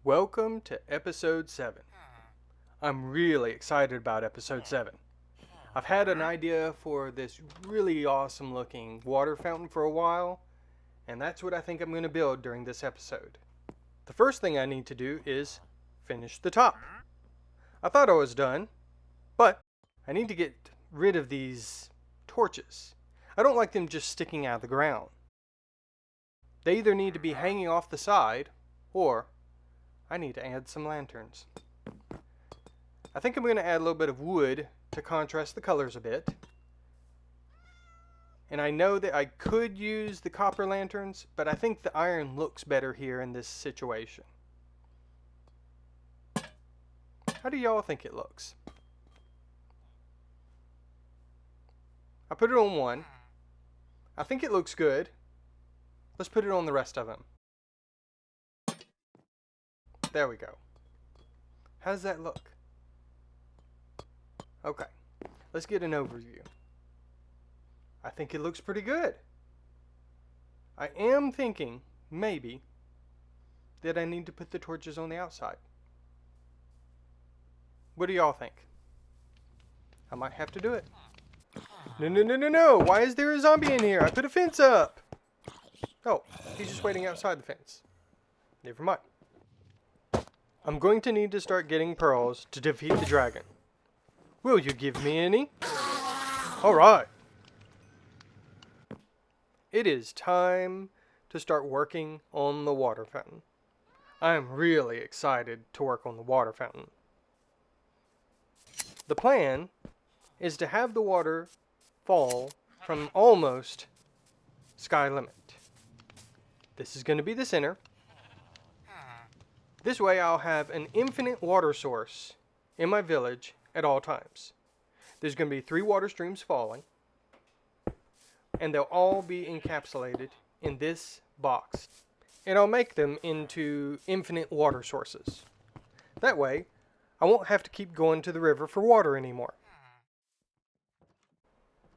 Welcome to episode 7. I'm really excited about episode 7. I've had an idea for this really awesome looking water fountain for a while, and that's what I think I'm going to build during this episode. The first thing I need to do is finish the top. I thought I was done, but I need to get rid of these torches. I don't like them just sticking out of the ground. They either need to be hanging off the side, or I need to add some lanterns. I think I'm going to add a little bit of wood to contrast the colors a bit. And I know that I could use the copper lanterns, but I think the iron looks better here in this situation. How do y'all think it looks? I put it on one. I think it looks good. Let's put it on the rest of them. There we go. How does that look? Okay, let's get an overview. I think it looks pretty good. I am thinking, maybe, that I need to put the torches on the outside. What do y'all think? I might have to do it. No. Why is there a zombie in here? I put a fence up. Oh, he's just waiting outside the fence. Never mind. I'm going to need to start getting pearls to defeat the dragon. Will you give me any? Alright. It is time to start working on the water fountain. I am really excited to work on the water fountain. The plan is to have the water fall from almost sky limit. This is going to be the center. This way I'll have an infinite water source in my village at all times. There's going to be 3 water streams falling, and they'll all be encapsulated in this box. And I'll make them into infinite water sources. That way, I won't have to keep going to the river for water anymore.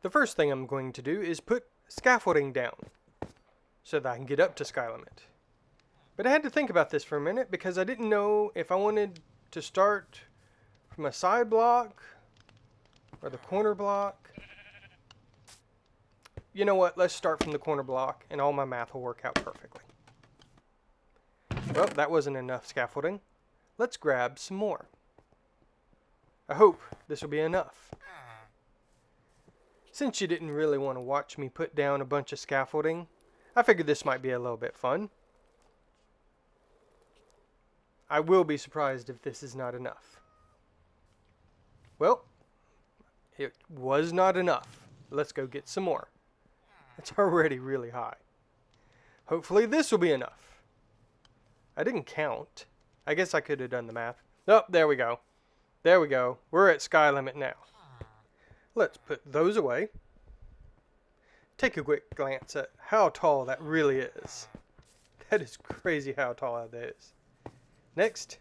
The first thing I'm going to do is put scaffolding down so that I can get up to sky limit. But I had to think about this for a minute because I didn't know if I wanted to start from a side block or the corner block. You know what? Let's start from the corner block and all my math will work out perfectly. Well, that wasn't enough scaffolding. Let's grab some more. I hope this will be enough. Since you didn't really want to watch me put down a bunch of scaffolding, I figured this might be a little bit fun. I will be surprised if this is not enough. Well, it was not enough. Let's go get some more. It's already really high. Hopefully this will be enough. I didn't count. I guess I could have done the math. Oh, there we go. There we go. We're at sky limit now. Let's put those away. Take a quick glance at how tall that really is. That is crazy how tall that is. Next,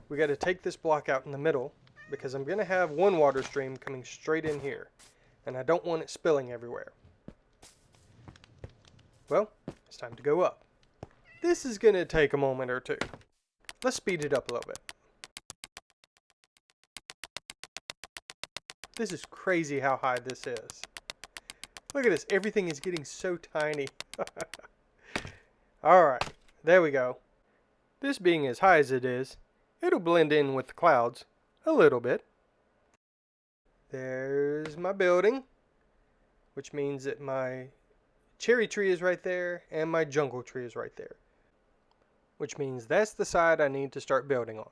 we got to take this block out in the middle because I'm going to have one water stream coming straight in here, and I don't want it spilling everywhere. Well, it's time to go up. This is going to take a moment or two. Let's speed it up a little bit. This is crazy how high this is. Look at this. Everything is getting so tiny. Alright, there we go. This being as high as it is, it'll blend in with the clouds a little bit. There's my building, which means that my cherry tree is right there and my jungle tree is right there. Which means that's the side I need to start building on.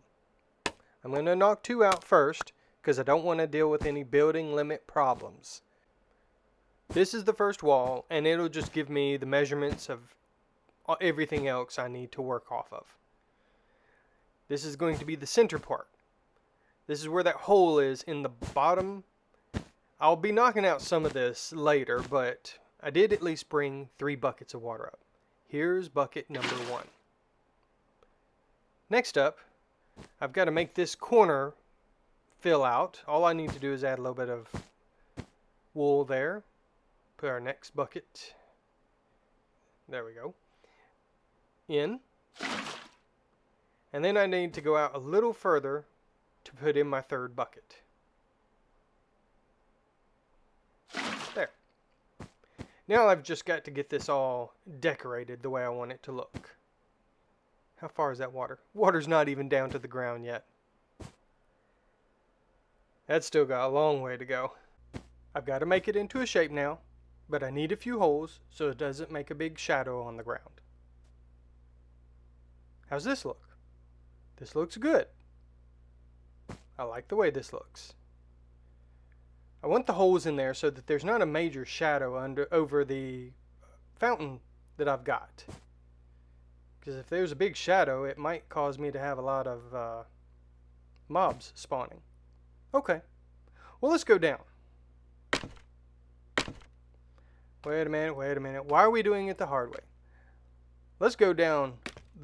I'm going to knock 2 out first because I don't want to deal with any building limit problems. This is the first wall and it'll just give me the measurements of everything else I need to work off of. This is going to be the center part. This is where that hole is in the bottom. I'll be knocking out some of this later, but I did at least bring 3 buckets of water up. Here's bucket number 1. Next up, I've got to make this corner fill out. All I need to do is add a little bit of wool there. Put our next bucket. There we go. In. And then I need to go out a little further to put in my third bucket. There. Now I've just got to get this all decorated the way I want it to look. How far is that water? Water's not even down to the ground yet. That's still got a long way to go. I've got to make it into a shape now, but I need a few holes so it doesn't make a big shadow on the ground. How's this look? This looks good. I like the way this looks. I want the holes in there so that there's not a major shadow over the fountain that I've got. Because if there's a big shadow, it might cause me to have a lot of mobs spawning. Okay. Well, let's go down. Wait a minute. Why are we doing it the hard way? Let's go down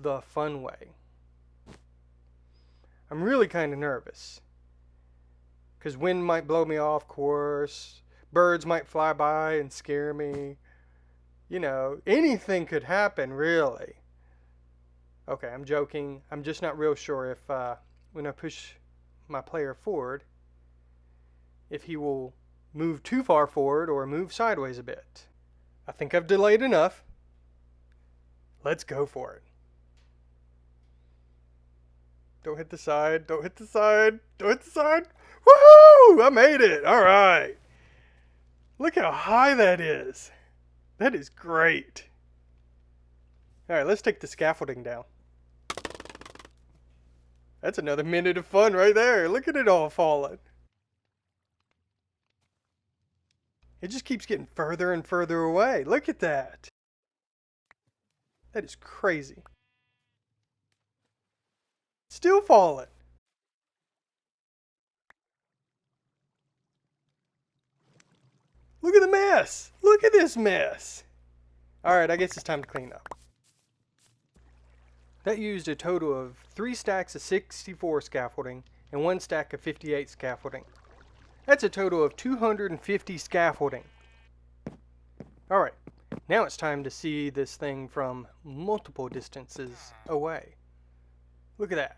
the fun way. I'm really kind of nervous. Because wind might blow me off course. Birds might fly by and scare me. You know, anything could happen, really. Okay, I'm joking. I'm just not real sure if when I push my player forward, if he will move too far forward or move sideways a bit. I think I've delayed enough. Let's go for it. Don't hit the side. Don't hit the side. Don't hit the side. Woohoo! I made it. All right. Look how high that is. That is great. All right, let's take the scaffolding down. That's another minute of fun right there. Look at it all falling. It just keeps getting further and further away. Look at that. That is crazy. Still falling. Look at the mess. Look at this mess. Alright, I guess it's time to clean up. That used a total of 3 stacks of 64 scaffolding and 1 stack of 58 scaffolding. That's a total of 250 scaffolding. Alright, now it's time to see this thing from multiple distances away. Look at that.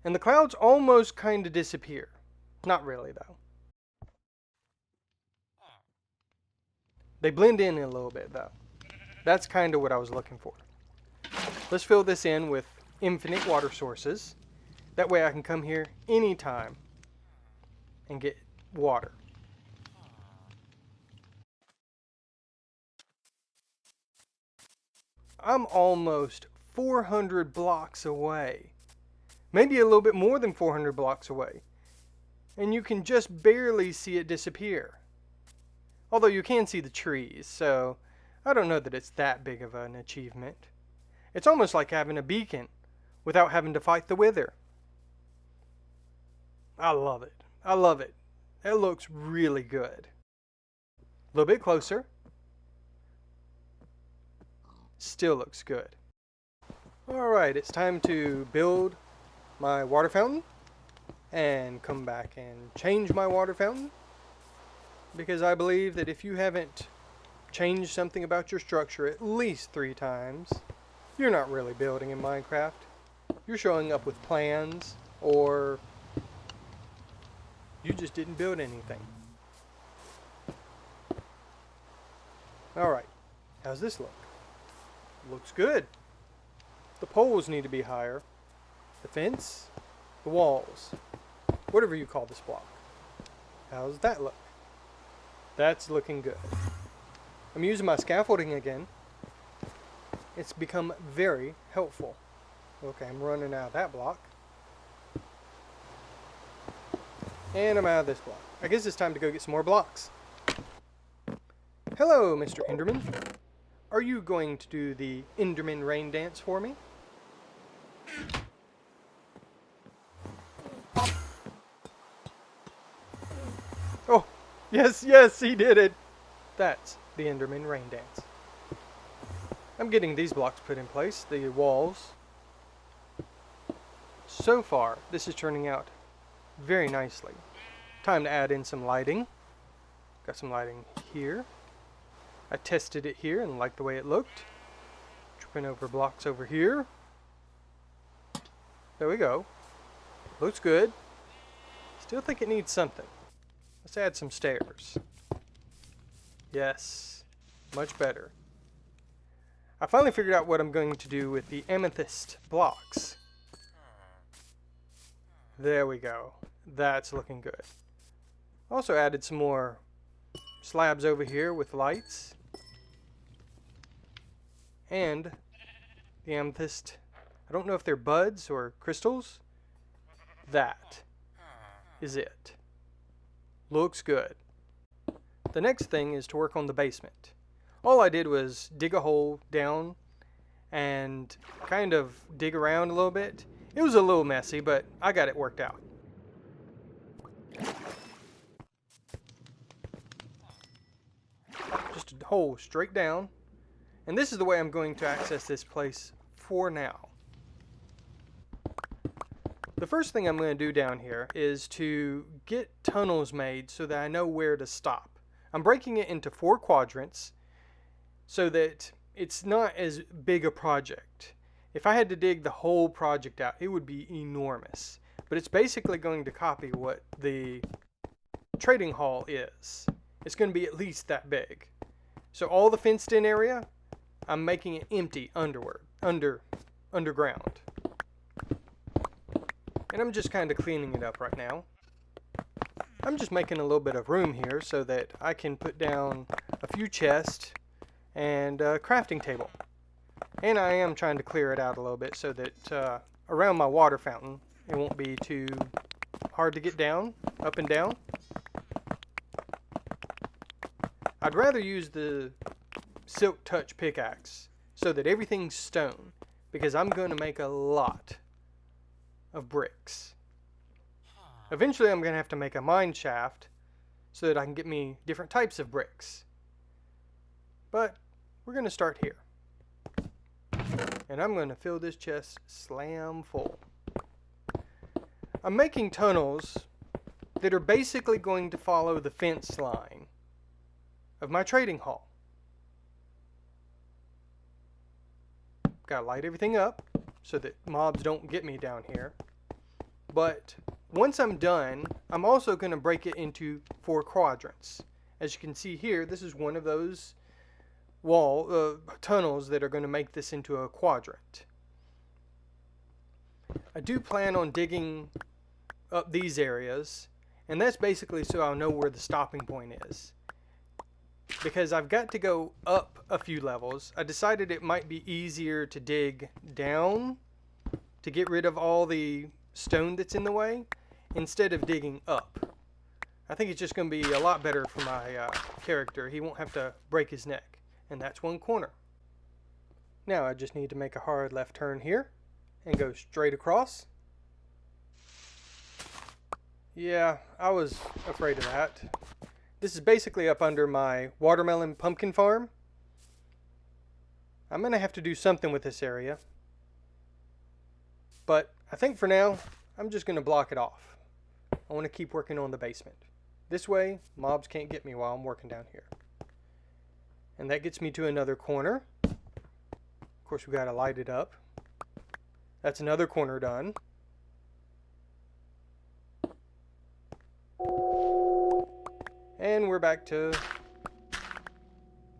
And the clouds almost kind of disappear. Not really, though. They blend in a little bit, though. That's kind of what I was looking for. Let's fill this in with infinite water sources. That way I can come here anytime and get water. I'm almost 400 blocks away. Maybe a little bit more than 400 blocks away. And you can just barely see it disappear. Although you can see the trees, so I don't know that it's that big of an achievement. It's almost like having a beacon without having to fight the wither. I love it. I love it. It looks really good. A little bit closer. Still looks good. Alright, it's time to build my water fountain and come back and change my water fountain, because I believe that if you haven't changed something about your structure at least 3 times, you're not really building in Minecraft. You're showing up with plans, or you just didn't build anything. Alright, how's this look? Looks good. The poles need to be higher. The fence, the walls, whatever you call this block. How's that look? That's looking good. I'm using my scaffolding again. It's become very helpful. Okay, I'm running out of that block. And I'm out of this block. I guess it's time to go get some more blocks. Hello, Mr. Enderman. Are you going to do the Enderman rain dance for me? Oh, yes, he did it. That's the Enderman rain dance. I'm getting these blocks put in place, the walls. So far, this is turning out very nicely. Time to add in some lighting. Got some lighting here. I tested it here and liked the way it looked. Tripping over blocks over here. There we go. Looks good. Still think it needs something. Let's add some stairs. Yes, much better. I finally figured out what I'm going to do with the amethyst blocks. There we go. That's looking good. Also added some more slabs over here with lights. And the amethyst, I don't know if they're buds or crystals. That is it. Looks good. The next thing is to work on the basement. All I did was dig a hole down and kind of dig around a little bit. It was a little messy, but I got it worked out. Just a hole straight down. And this is the way I'm going to access this place for now. The first thing I'm going to do down here is to get tunnels made so that I know where to stop. I'm breaking it into 4 quadrants so that it's not as big a project. If I had to dig the whole project out, it would be enormous. But it's basically going to copy what the trading hall is. It's going to be at least that big. So all the fenced in area, I'm making it empty underground. And I'm just kind of cleaning it up right now. I'm just making a little bit of room here so that I can put down a few chests and a crafting table. And I am trying to clear it out a little bit so that around my water fountain it won't be too hard to get down, up and down. I'd rather use the silk touch pickaxe so that everything's stone, because I'm going to make a lot of bricks. Eventually I'm going to have to make a mine shaft so that I can get me different types of bricks. But we're going to start here. And I'm going to fill this chest slam full. I'm making tunnels that are basically going to follow the fence line of my trading hall. Gotta light everything up so that mobs don't get me down here. But once I'm done, I'm also going to break it into 4 quadrants. As you can see here, this is one of those tunnels that are going to make this into a quadrant. I do plan on digging up these areas, and that's basically so I'll know where the stopping point is. Because I've got to go up a few levels, I decided it might be easier to dig down to get rid of all the stone that's in the way instead of digging up. I think it's just going to be a lot better for my character. He won't have to break his neck. And that's 1 corner. Now I just need to make a hard left turn here and go straight across. Yeah, I was afraid of that. This is basically up under my watermelon pumpkin farm. I'm going to have to do something with this area. But I think for now, I'm just going to block it off. I want to keep working on the basement. This way, mobs can't get me while I'm working down here. And that gets me to another corner. Of course, we got to light it up. That's another corner done. And we're back to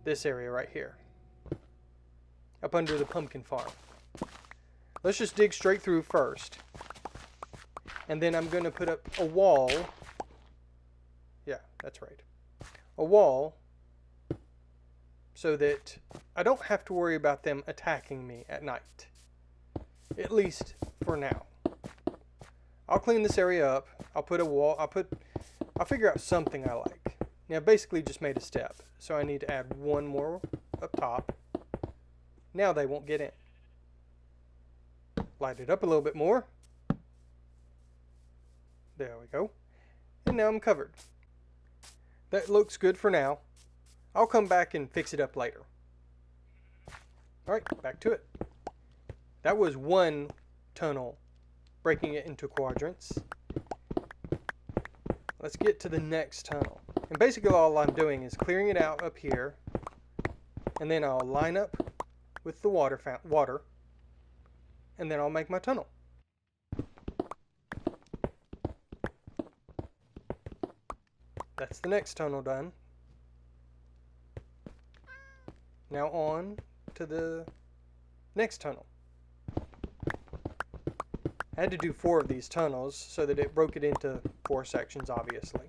this area right here. Up under the pumpkin farm. Let's just dig straight through first. And then I'm going to put up a wall. Yeah, that's right. A wall so that I don't have to worry about them attacking me at night. At least for now. I'll clean this area up. I'll put a wall. I'll figure out something I like. Now, I basically just made a step, so I need to add 1 more up top. Now they won't get in. Light it up a little bit more. There we go. And now I'm covered. That looks good for now. I'll come back and fix it up later. Alright, back to it. That was 1 tunnel, breaking it into quadrants. Let's get to the next tunnel. And basically all I'm doing is clearing it out up here, and then I'll line up with the water, and then I'll make my tunnel. That's the next tunnel done. Now on to the next tunnel. I had to do 4 of these tunnels so that it broke it into 4 sections, obviously.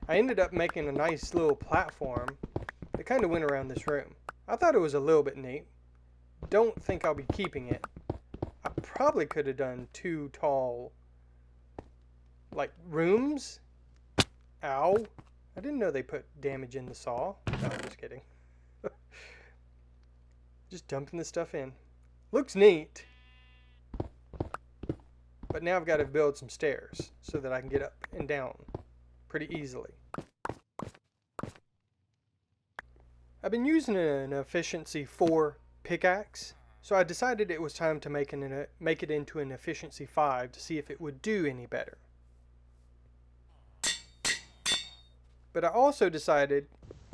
I ended up making a nice little platform that kind of went around this room. I thought it was a little bit neat. Don't think I'll be keeping it. I probably could have done 2 tall, like, rooms. Ow. I didn't know they put damage in the saw. No, I'm just kidding. Just dumping this stuff in. Looks neat. But now I've got to build some stairs so that I can get up and down pretty easily. I've been using an efficiency 4 pickaxe, so I decided it was time to make it into an efficiency 5 to see if it would do any better. But I also decided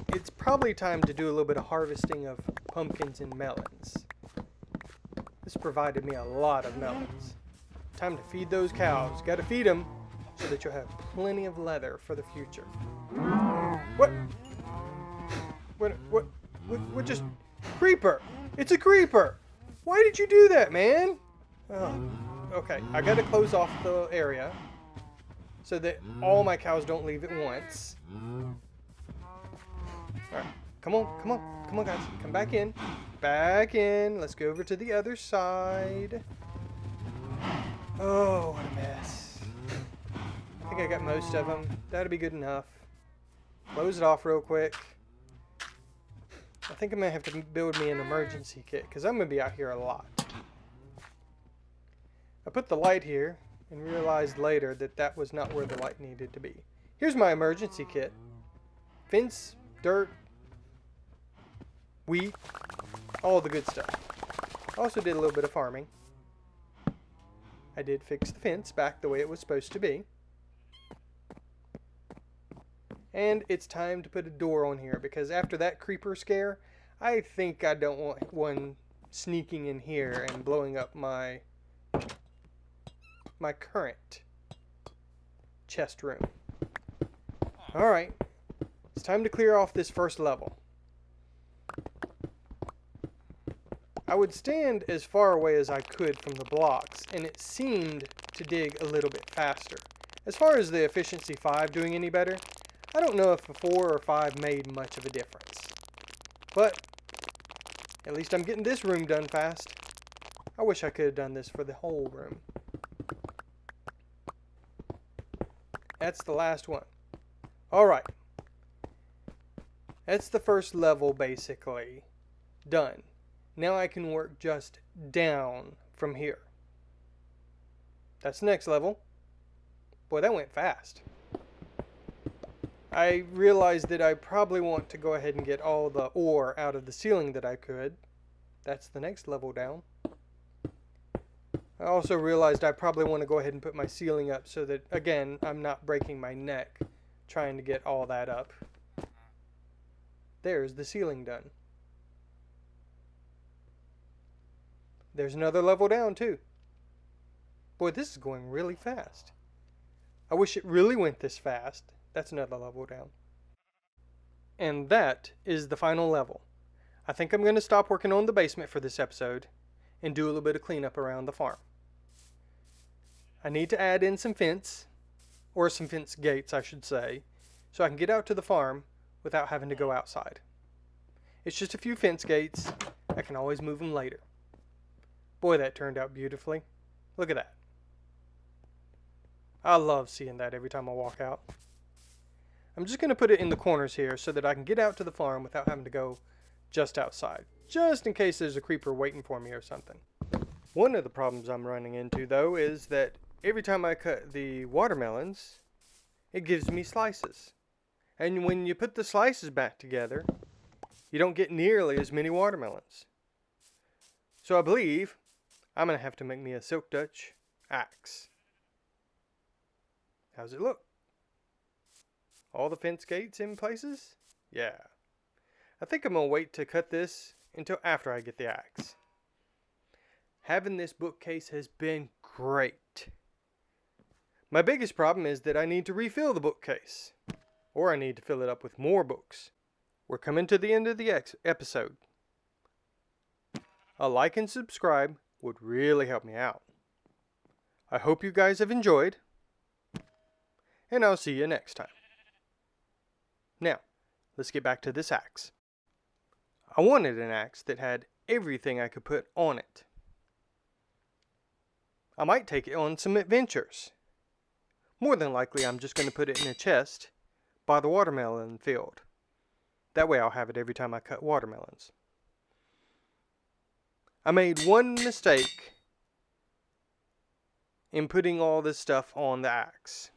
it's probably time to do a little bit of harvesting of pumpkins and melons. This provided me a lot of melons. Time to feed those cows. Gotta feed them so that you'll have plenty of leather for the future. What? What just... Creeper! It's a creeper! Why did you do that, man? Oh, okay, I gotta close off the area so that all my cows don't leave at once. Alright, come on guys, come back in. Back in, let's go over to the other side. Oh, what a mess. I think I got most of them. That'll be good enough. Close it off real quick. I think I'm going to have to build me an emergency kit because I'm going to be out here a lot. I put the light here and realized later that that was not where the light needed to be. Here's my emergency kit. Fence, dirt, wheat, all the good stuff. I also did a little bit of farming. I did fix the fence back the way it was supposed to be. And it's time to put a door on here because after that creeper scare, I think I don't want one sneaking in here and blowing up my current chest room. Alright, it's time to clear off this first level. I would stand as far away as I could from the blocks, and it seemed to dig a little bit faster. As far as the efficiency 5 doing any better, I don't know if a 4 or 5 made much of a difference. But at least I'm getting this room done fast. I wish I could have done this for the whole room. That's the last one. Alright. That's the first level basically done. Now I can work just down from here. That's the next level. Boy, that went fast. I realized that I probably want to go ahead and get all the ore out of the ceiling that I could. That's the next level down. I also realized I probably want to go ahead and put my ceiling up so that, again, I'm not breaking my neck trying to get all that up. There's the ceiling done. There's another level down too. Boy, this is going really fast. I wish it really went this fast. That's another level down. And that is the final level. I think I'm going to stop working on the basement for this episode and do a little bit of cleanup around the farm. I need to add in some fence, or some fence gates I should say, so I can get out to the farm without having to go outside. It's just a few fence gates. I can always move them later. Boy, that turned out beautifully. Look at that. I love seeing that every time I walk out. I'm just going to put it in the corners here so that I can get out to the farm without having to go just outside. Just in case there's a creeper waiting for me or something. One of the problems I'm running into though is that every time I cut the watermelons, it gives me slices. And when you put the slices back together, you don't get nearly as many watermelons. So I believe I'm going to have to make me a Silk Dutch axe. How's it look? All the fence gates in places? Yeah. I think I'm going to wait to cut this until after I get the axe. Having this bookcase has been great. My biggest problem is that I need to refill the bookcase. or I need to fill it up with more books. We're coming to the end of the episode. A like and subscribe would really help me out. I hope you guys have enjoyed, and I'll see you next time. Now, let's get back to this axe. I wanted an axe that had everything I could put on it. I might take it on some adventures. More than likely, I'm just going to put it in a chest by the watermelon field. That way I'll have it every time I cut watermelons. I made one mistake in putting all this stuff on the axe.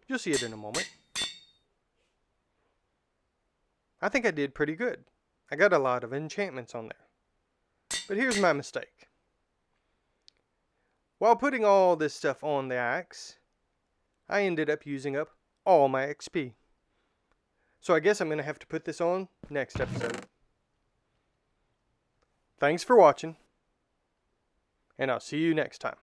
You'll see it in a moment. I think I did pretty good. I got a lot of enchantments on there. But here's my mistake. While putting all this stuff on the axe, I ended up using up all my XP. So I guess I'm going to have to put this on next episode. Thanks for watching, and I'll see you next time.